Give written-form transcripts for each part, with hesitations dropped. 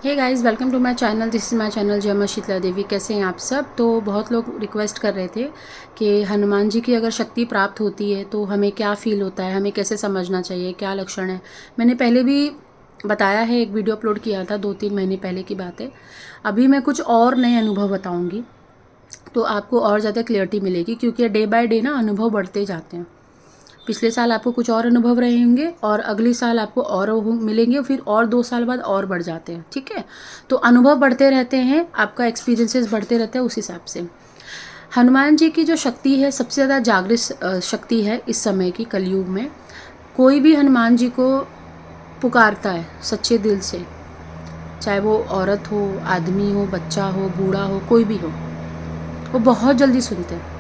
Hey guys, welcome to my channel. This is my channel Jai Maa Sheetla देवी। कैसे हैं आप सब? तो बहुत लोग रिक्वेस्ट कर रहे थे कि हनुमान जी की अगर शक्ति प्राप्त होती है तो हमें क्या फ़ील होता है, हमें कैसे समझना चाहिए, क्या लक्षण है। मैंने पहले भी बताया है, एक वीडियो अपलोड किया था 2-3 महीने पहले की बात है। अभी मैं कुछ और नए अनुभव बताऊँगी तो आपको और ज़्यादा क्लियरिटी मिलेगी, क्योंकि डे बाय डे ना अनुभव बढ़ते जाते हैं। पिछले साल आपको कुछ और अनुभव रहे होंगे और अगले साल आपको और मिलेंगे, फिर और 2 साल बाद और बढ़ जाते हैं। ठीक है, तो अनुभव बढ़ते रहते हैं, आपका एक्सपीरियंसेस बढ़ते रहते हैं उस हिसाब से। हनुमान जी की जो शक्ति है सबसे ज़्यादा जागृत शक्ति है इस समय की कलयुग में। कोई भी हनुमान जी को पुकारता है सच्चे दिल से, चाहे वो औरत हो, आदमी हो, बच्चा हो, बूढ़ा हो, कोई भी हो, वो बहुत जल्दी सुनते हैं।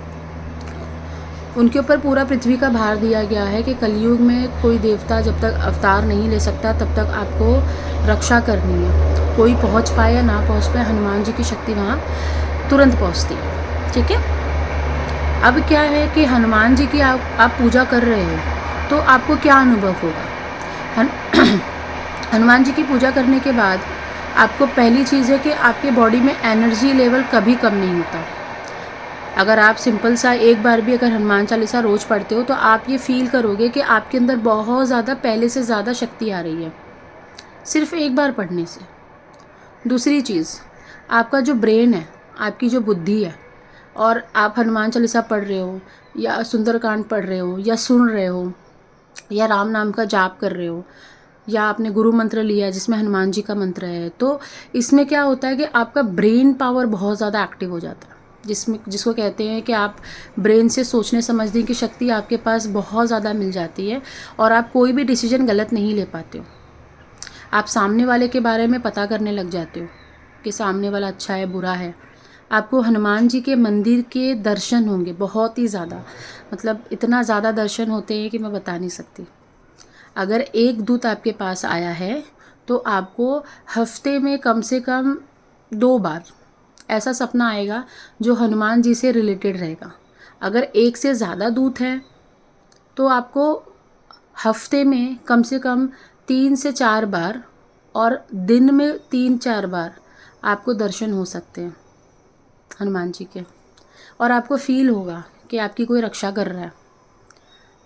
उनके ऊपर पूरा पृथ्वी का भार दिया गया है कि कलयुग में कोई देवता जब तक अवतार नहीं ले सकता तब तक आपको रक्षा करनी है। कोई पहुंच पाए या ना पहुंच पाए, हनुमान जी की शक्ति वहाँ तुरंत पहुंचती है। ठीक है, अब क्या है कि हनुमान जी की आप पूजा कर रहे हो तो आपको क्या अनुभव होगा। हन, हनुमान जी की पूजा करने के बाद आपको पहली चीज़ है कि आपके बॉडी में एनर्जी लेवल कभी कम नहीं होता। अगर आप सिंपल सा एक बार भी अगर हनुमान चालीसा रोज़ पढ़ते हो तो आप ये फील करोगे कि आपके अंदर बहुत ज़्यादा, पहले से ज़्यादा शक्ति आ रही है सिर्फ एक बार पढ़ने से। दूसरी चीज़, आपका जो ब्रेन है, आपकी जो बुद्धि है, और आप हनुमान चालीसा पढ़ रहे हो या सुंदरकांड पढ़ रहे हो या सुन रहे हो या राम नाम का जाप कर रहे हो या आपने गुरु मंत्र लिया जिसमें हनुमान जी का मंत्र है, तो इसमें क्या होता है कि आपका ब्रेन पावर बहुत ज़्यादा एक्टिव हो जाता है, जिसको कहते हैं कि आप ब्रेन से सोचने समझने की शक्ति आपके पास बहुत ज़्यादा मिल जाती है और आप कोई भी डिसीजन गलत नहीं ले पाते हो। आप सामने वाले के बारे में पता करने लग जाते हो कि सामने वाला अच्छा है, बुरा है। आपको हनुमान जी के मंदिर के दर्शन होंगे बहुत ही ज़्यादा, मतलब इतना ज़्यादा दर्शन होते हैं कि मैं बता नहीं सकती। अगर एक दूत आपके पास आया है तो आपको हफ्ते में कम से कम 2 बार ऐसा सपना आएगा जो हनुमान जी से रिलेटेड रहेगा। अगर एक से ज़्यादा दूत हैं तो आपको हफ्ते में कम से कम 3 से 4 बार और दिन में 3-4 बार आपको दर्शन हो सकते हैं हनुमान जी के, और आपको फील होगा कि आपकी कोई रक्षा कर रहा है।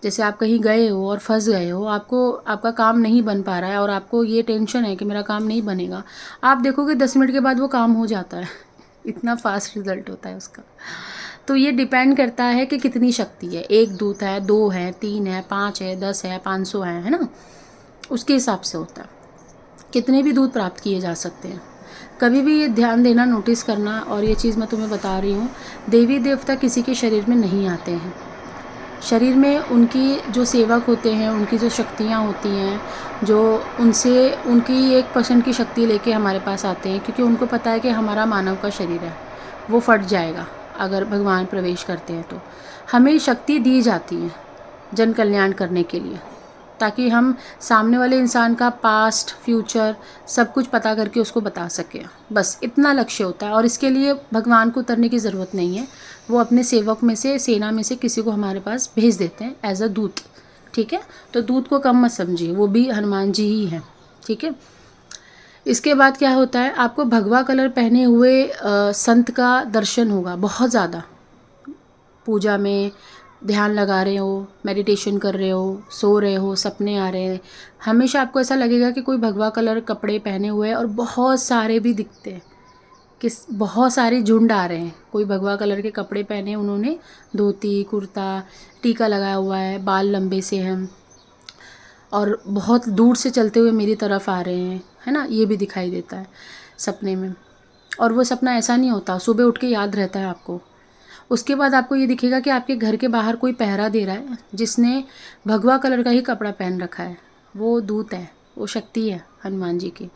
जैसे आप कहीं गए हो और फंस गए हो, आपको आपका काम नहीं बन पा रहा है और आपको ये टेंशन है कि मेरा काम नहीं बनेगा, आप देखोगे 10 मिनट के बाद वो काम हो जाता है। इतना फास्ट रिजल्ट होता है उसका। तो ये डिपेंड करता है कि कितनी शक्ति है, एक दूत है, 2 है, 3 है, 5 है, 10 है, 500 है ना, उसके हिसाब से होता है। कितने भी दूत प्राप्त किए जा सकते हैं। कभी भी ये ध्यान देना, नोटिस करना, और ये चीज़ मैं तुम्हें बता रही हूँ, देवी देवता किसी के शरीर में नहीं आते हैं। शरीर में उनकी जो सेवक होते हैं, उनकी जो शक्तियाँ होती हैं, जो उनसे उनकी 1% की शक्ति लेके हमारे पास आते हैं, क्योंकि उनको पता है कि हमारा मानव का शरीर है, वो फट जाएगा अगर भगवान प्रवेश करते हैं। तो हमें शक्ति दी जाती है जन कल्याण करने के लिए, ताकि हम सामने वाले इंसान का पास्ट, फ्यूचर सब कुछ पता करके उसको बता सकें। बस इतना लक्ष्य होता है, और इसके लिए भगवान को उतरने की ज़रूरत नहीं है। वो अपने सेवक में से, सेना में से किसी को हमारे पास भेज देते हैं एज अ दूत। ठीक है, तो दूत को कम मत समझिए, वो भी हनुमान जी ही हैं। ठीक है, इसके बाद क्या होता है, आपको भगवा कलर पहने हुए संत का दर्शन होगा बहुत ज़्यादा। पूजा में ध्यान लगा रहे हो, मेडिटेशन कर रहे हो, सो रहे हो, सपने आ रहे हैं, हमेशा आपको ऐसा लगेगा कि कोई भगवा कलर कपड़े पहने हुए हैं, और बहुत सारे भी दिखते हैं कि बहुत सारे झुंड आ रहे हैं। कोई भगवा कलर के कपड़े पहने, उन्होंने धोती कुर्ता, टीका लगाया हुआ है, बाल लंबे से हैं, और बहुत दूर से चलते हुए मेरी तरफ आ रहे हैं, है ना, ये भी दिखाई देता है सपने में। और वो सपना ऐसा नहीं होता, सुबह उठ के याद रहता है आपको। उसके बाद आपको ये दिखेगा कि आपके घर के बाहर कोई पहरा दे रहा है जिसने भगवा कलर का ही कपड़ा पहन रखा है। वो दूत है, वो शक्ति है हनुमान जी की,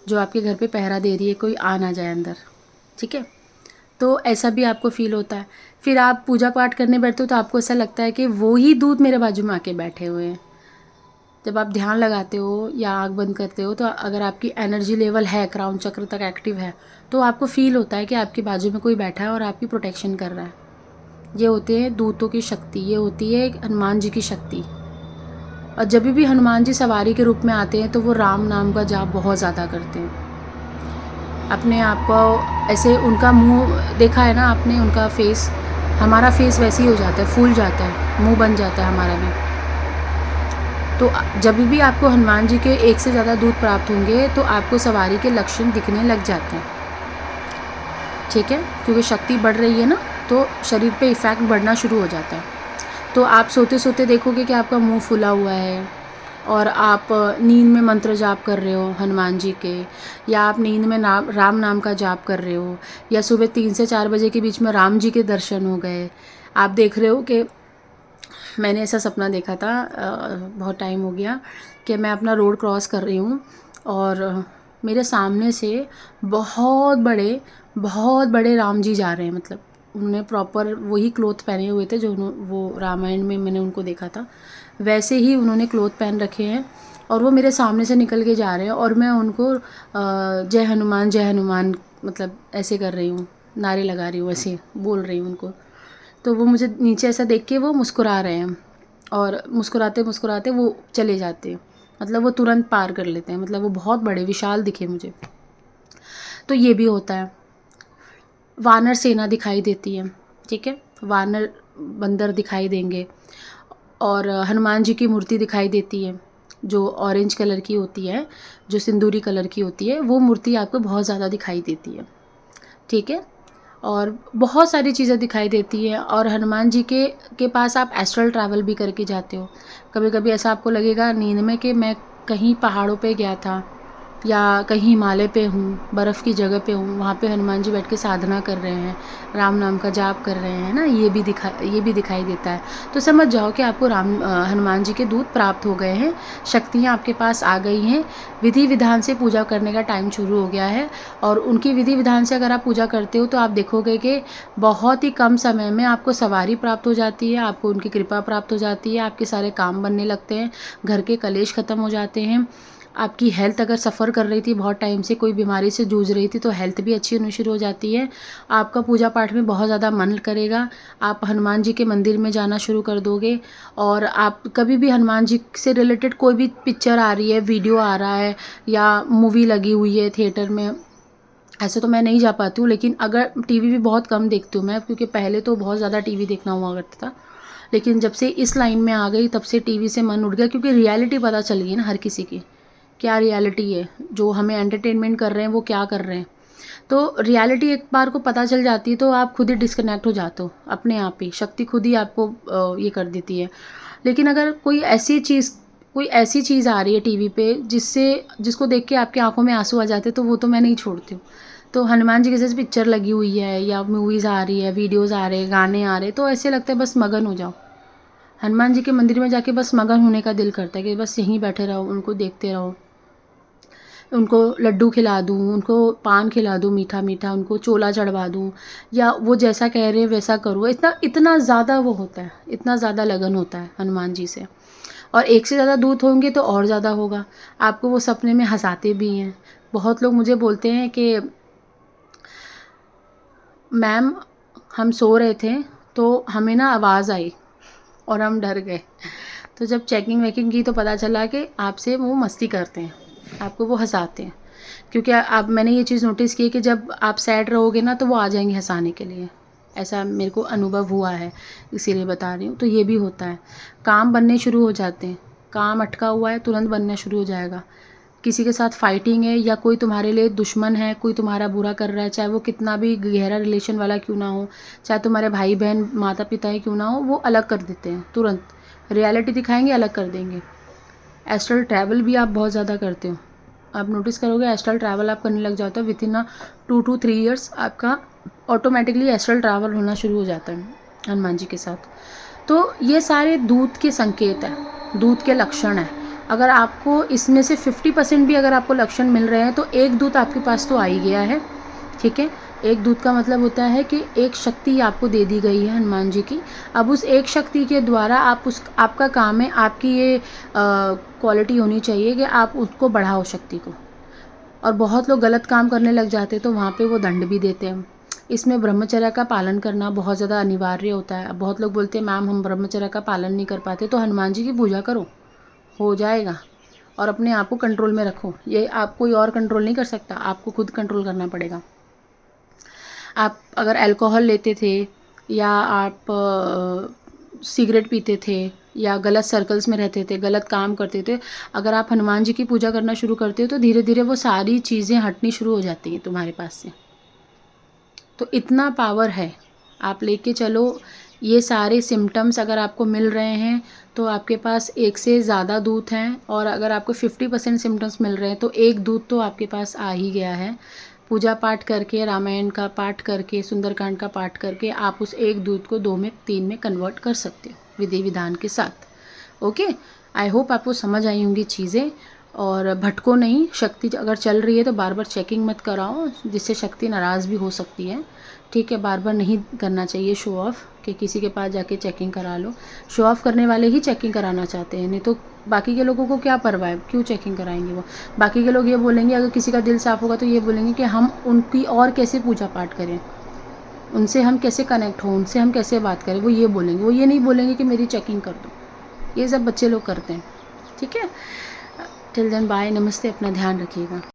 जो आपके घर पे पहरा दे रही है, कोई आ ना जाए अंदर। ठीक है, तो ऐसा भी आपको फील होता है। फिर आप पूजा पाठ करने बैठते हो तो आपको ऐसा लगता है कि वो ही दूत मेरे बाजू में आके बैठे हुए हैं। जब आप ध्यान लगाते हो या आँख बंद करते हो, तो अगर आपकी एनर्जी लेवल है, क्राउन चक्र तक एक्टिव है, तो आपको फील होता है कि आपके बाजू में कोई बैठा है और आपकी प्रोटेक्शन कर रहा है। ये होते हैं दूतों की शक्ति, ये होती है हनुमान जी की शक्ति। और जब भी हनुमान जी सवारी के रूप में आते हैं तो वो राम नाम का जाप बहुत ज़्यादा करते हैं। अपने आप को ऐसे, उनका मुंह देखा है ना आपने, उनका फेस, हमारा फेस वैसे ही हो जाता है, फूल जाता है, मुंह बन जाता है हमारा भी। तो जब भी आपको हनुमान जी के एक से ज़्यादा दूत प्राप्त होंगे तो आपको सवारी के लक्षण दिखने लग जाते हैं, ठीक है, क्योंकि शक्ति बढ़ रही है ना, तो शरीर पे इफ़ेक्ट बढ़ना शुरू हो जाता है। तो आप सोते सोते देखोगे कि आपका मुंह फूला हुआ है, और आप नींद में मंत्र जाप कर रहे हो हनुमान जी के, या आप नींद में राम नाम का जाप कर रहे हो, या सुबह 3 से 4 बजे के बीच में राम जी के दर्शन हो गए। आप देख रहे हो कि मैंने ऐसा सपना देखा था, बहुत टाइम हो गया, कि मैं अपना रोड क्रॉस कर रही हूँ और मेरे सामने से बहुत बड़े राम जी जा रहे हैं। मतलब उन्होंने प्रॉपर वही क्लोथ पहने हुए थे जो वो रामायण में मैंने उनको देखा था, वैसे ही उन्होंने क्लोथ पहन रखे हैं, और वो मेरे सामने से निकल के जा रहे हैं, और मैं उनको जय हनुमान मतलब ऐसे कर रही हूँ, नारे लगा रही हूँ, ऐसे बोल रही हूँ उनको। तो वो मुझे नीचे ऐसा देख के वो मुस्कुरा रहे हैं, और मुस्कुराते मुस्कुराते वो चले जाते हैं, मतलब वो तुरंत पार कर लेते हैं, मतलब वो बहुत बड़े विशाल दिखे मुझे। तो ये भी होता है। वानर सेना दिखाई देती है, ठीक है, वानर बंदर दिखाई देंगे, और हनुमान जी की मूर्ति दिखाई देती है जो ऑरेंज कलर की होती है, जो सिंदूरी कलर की होती है, वो मूर्ति आपको बहुत ज़्यादा दिखाई देती है, ठीक है। और बहुत सारी चीज़ें दिखाई देती है, और हनुमान जी के पास आप एस्ट्रल ट्रैवल भी करके जाते हो। कभी कभी ऐसा आपको लगेगा नींद में कि मैं कहीं पहाड़ों पे गया था, या कहीं हिमालय पे हूँ, बर्फ़ की जगह पे हूँ, वहाँ पे हनुमान जी बैठ के साधना कर रहे हैं, राम नाम का जाप कर रहे हैं ना, ये भी दिखाई देता है। तो समझ जाओ कि आपको हनुमान जी के दूत प्राप्त हो गए हैं, शक्तियाँ आपके पास आ गई हैं, विधि विधान से पूजा करने का टाइम शुरू हो गया है। और उनकी विधि विधान से अगर आप पूजा करते हो तो आप देखोगे कि बहुत ही कम समय में आपको सवारी प्राप्त हो जाती है, आपको उनकी कृपा प्राप्त हो जाती है, आपके सारे काम बनने लगते हैं, घर के कलेश ख़त्म हो जाते हैं। आपकी हेल्थ अगर सफ़र कर रही थी बहुत टाइम से, कोई बीमारी से जूझ रही थी, तो हेल्थ भी अच्छी होनी शुरू हो जाती है। आपका पूजा पाठ में बहुत ज़्यादा मन करेगा, आप हनुमान जी के मंदिर में जाना शुरू कर दोगे। और आप कभी भी हनुमान जी से रिलेटेड कोई भी पिक्चर आ रही है, वीडियो आ रहा है, या मूवी लगी हुई है थिएटर में, ऐसे तो मैं नहीं जा पाती हूँ, लेकिन अगर टीवी भी बहुत कम देखती हूँ मैं, क्योंकि पहले तो बहुत ज़्यादा टीवी देखना हुआ करता था, लेकिन जब से इस लाइन में आ गई तब से टीवी से मन उठ गया, क्योंकि रियलिटी पता चल गई ना हर किसी की, क्या रियलिटी है, जो हमें एंटरटेनमेंट कर रहे हैं वो क्या कर रहे हैं। तो रियलिटी एक बार को पता चल जाती है तो आप खुद ही डिस्कनेक्ट हो जाते हो अपने आप ही, शक्ति खुद ही आपको ये कर देती है। लेकिन अगर कोई ऐसी चीज़ आ रही है टीवी पे जिसको देख के आपकी आंखों में आंसू आ जाते हैं, तो वो तो मैं नहीं छोड़ती हूँ। तो हनुमान जी की जैसे पिक्चर लगी हुई है, या मूवीज़ आ रही है, वीडियोज़ आ रहे हैं, गाने आ रहे हैं, तो ऐसे लगता है बस मगन हो जाओ। हनुमान जी के मंदिर में जाके बस मगन होने का दिल करता है कि बस यहीं बैठे रहो, उनको देखते रहो, उनको लड्डू खिला दूँ, उनको पान खिला दूँ मीठा मीठा, उनको चोला चढ़वा दूँ, या वो जैसा कह रहे हैं वैसा करूँ। इतना इतना ज़्यादा वो होता है, इतना ज़्यादा लगन होता है हनुमान जी से। और एक से ज़्यादा दूत होंगे तो और ज़्यादा होगा। आपको वो सपने में हंसाते भी हैं। बहुत लोग मुझे बोलते हैं कि मैम, हम सो रहे थे तो हमें ना आवाज़ आई और हम डर गए। तो जब चेकिंग वेकिंग की तो पता चला कि आपसे वो मस्ती करते हैं, आपको वो हंसाते हैं। क्योंकि आप मैंने ये चीज़ नोटिस की कि जब आप सैड रहोगे ना तो वो आ जाएंगे हंसाने के लिए, ऐसा मेरे को अनुभव हुआ है, इसीलिए बता रही हूँ। तो ये भी होता है, काम बनने शुरू हो जाते हैं, काम अटका हुआ है तुरंत बनना शुरू हो जाएगा। किसी के साथ फाइटिंग है, या कोई तुम्हारे लिए दुश्मन है, कोई तुम्हारा बुरा कर रहा है, चाहे वो कितना भी गहरा रिलेशन वाला क्यों ना हो, चाहे तुम्हारे भाई बहन माता पिता ही क्यों ना हो, वो अलग कर देते हैं तुरंत, रियलिटी दिखाएंगे, अलग कर देंगे। एस्ट्रल ट्रैवल भी आप बहुत ज़्यादा करते हो, आप नोटिस करोगे एस्ट्रल ट्रैवल आप करने लग जाते हो, विद इन 2 to 3 ईयर्स आपका ऑटोमेटिकली एस्ट्रल ट्रैवल होना शुरू हो जाता है हनुमान जी के साथ। तो ये सारे दूत के संकेत हैं, दूत के लक्षण हैं। अगर आपको इसमें से 50% भी अगर आपको लक्षण मिल रहे हैं तो एक दूत आपके पास तो आ ही गया है, ठीक है। एक दूत का मतलब होता है कि एक शक्ति आपको दे दी गई है हनुमान जी की। अब उस एक शक्ति के द्वारा आपका काम है, आपकी ये क्वालिटी होनी चाहिए कि आप उसको बढ़ाओ शक्ति को। और बहुत लोग गलत काम करने लग जाते हैं तो वहाँ पे वो दंड भी देते हैं। इसमें ब्रह्मचर्य का पालन करना बहुत ज़्यादा अनिवार्य होता है। अब बहुत लोग बोलते हैं मैम हम ब्रह्मचर्य का पालन नहीं कर पाते, तो हनुमान जी की पूजा करो, हो जाएगा। और अपने आप को कंट्रोल में रखो। ये आप कोई और कंट्रोल नहीं कर सकता, आपको खुद कंट्रोल करना पड़ेगा। आप अगर अल्कोहल लेते थे या आप सिगरेट पीते थे या गलत सर्कल्स में रहते थे, गलत काम करते थे, अगर आप हनुमान जी की पूजा करना शुरू करते हो तो धीरे धीरे वो सारी चीज़ें हटनी शुरू हो जाती हैं तुम्हारे पास से। तो इतना पावर है, आप लेके चलो। ये सारे सिम्टम्स अगर आपको मिल रहे हैं तो आपके पास एक से ज़्यादा दूत हैं, और अगर आपको 50% सिम्टम्स मिल रहे हैं तो एक दूत तो आपके पास आ ही गया है। पूजा पाठ करके, रामायण का पाठ करके, सुंदरकांड का पाठ करके आप उस एक दूत को 2 में 3 में कन्वर्ट कर सकते हो विधि विधान के साथ। ओके, आई होप आपको समझ आई होंगी चीज़ें। और भटको नहीं, शक्ति अगर चल रही है तो बार बार चेकिंग मत कराओ, जिससे शक्ति नाराज़ भी हो सकती है। ठीक है, बार बार नहीं करना चाहिए शो ऑफ़ कि किसी के पास जाके चेकिंग करा लो। शो ऑफ़ करने वाले ही चेकिंग कराना चाहते हैं, नहीं तो बाकी के लोगों को क्या परवाह है, क्यों चेकिंग कराएंगे वो। बाकी के लोग ये बोलेंगे, अगर किसी का दिल साफ़ होगा तो ये बोलेंगे कि हम उनकी और कैसे पूजा पाठ करें, उनसे हम कैसे कनेक्ट हों, उनसे हम कैसे बात करें, वो ये बोलेंगे। वो ये नहीं बोलेंगे कि मेरी चेकिंग कर दो। ये सब बच्चे लोग करते हैं। ठीक है, टिल देन बाय, नमस्ते, अपना ध्यान रखिएगा।